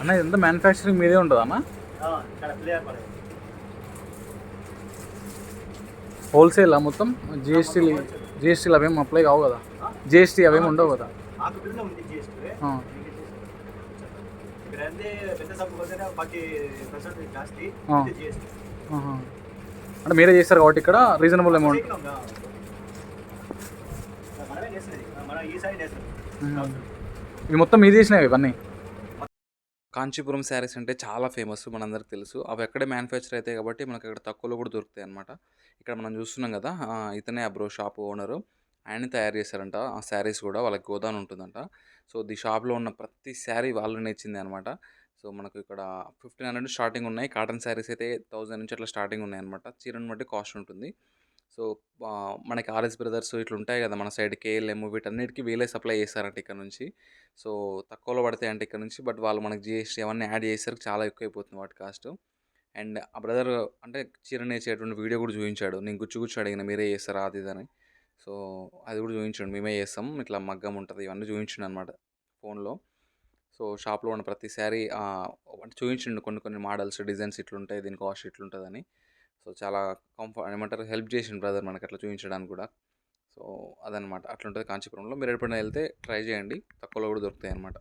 అన్న ఇదంతా మ్యానుఫ్యాక్చరింగ్ మీదే ఉంటుంది అన్న? హోల్సేల్ మొత్తం? జిఎస్టీలు అవేమి అప్లై కావు కదా? జిఎస్టీ అవేమి ఉండవు కదా? అంటే మీరే చేస్తారు కాబట్టి ఇక్కడ రీజనబుల్ అమౌంట్. ఇవి మొత్తం మీరు చేసినవి ఇవన్నీ? కాంచీపురం శారీస్ అంటే చాలా ఫేమస్, మనందరికి తెలుసు. అవి ఎక్కడే మ్యానుఫ్యాక్చర్ అవుతాయి కాబట్టి మనకి ఇక్కడ తక్కువలో కూడా దొరుకుతాయి అనమాట. ఇక్కడ మనం చూస్తున్నాం కదా, ఇతనే ఆ బ్రో షాప్ ఓనరు. ఆయనే తయారు చేశారంట ఆ శారీస్ కూడా. వాళ్ళకి గోదాన్ ఉంటుందంట. సో ది షాప్లో ఉన్న ప్రతి శారీ వాళ్ళనే ఇచ్చింది అనమాట. సో మనకు ఇక్కడ 1500 స్టార్టింగ్ ఉన్నాయి. కాటన్ శారీస్ అయితే 1000 నుంచి అట్లా స్టార్టింగ్ ఉన్నాయి అనమాట. చీరను బట్టి కాస్ట్ ఉంటుంది. సో మనకి ఆర్ఎస్ బ్రదర్స్ ఇట్లా ఉంటాయి కదా మన సైడ్, కేఎల్ఎం, వీటన్నిటికీ వీళ్ళే సప్లై చేస్తారంట ఇక్కడ నుంచి. సో తక్కువలో పడతాయి అంటే ఇక్కడ నుంచి. బట్ వాళ్ళు మనకి జిఎస్టీ అవన్నీ యాడ్ చేసేసరికి చాలా ఎక్కువ అయిపోతుంది వాటి కాస్ట్. అండ్ ఆ బ్రదర్ అంటే చీర నేర్చేటువంటి వీడియో కూడా చూపించాడు. నేను గుచ్చు అడిగిన మీరే చేస్తారా అది ఇదని. సో అది కూడా చూపించాడు, మేమే చేస్తాం, ఇట్లా మగ్గం ఉంటుంది, ఇవన్నీ చూపించిండు అనమాట ఫోన్లో. సో షాప్లో ఉన్న ప్రతి శారీ అంటే చూపించిండు కొన్ని మోడల్స్, డిజైన్స్ ఇట్లుంటాయి, దీని కాస్ట్ ఇట్లుంటుందని. సో చాలా ఏమంటారు, హెల్ప్ చేసిండు బ్రదర్ మనకి అట్లా చూపించడానికి కూడా. సో అదనమాట, అట్లుంటుంది కాంచీపురంలో. మీరు ఎప్పుడైనా వెళ్తే ట్రై చేయండి, తక్కువలో కూడా దొరుకుతాయి అనమాట.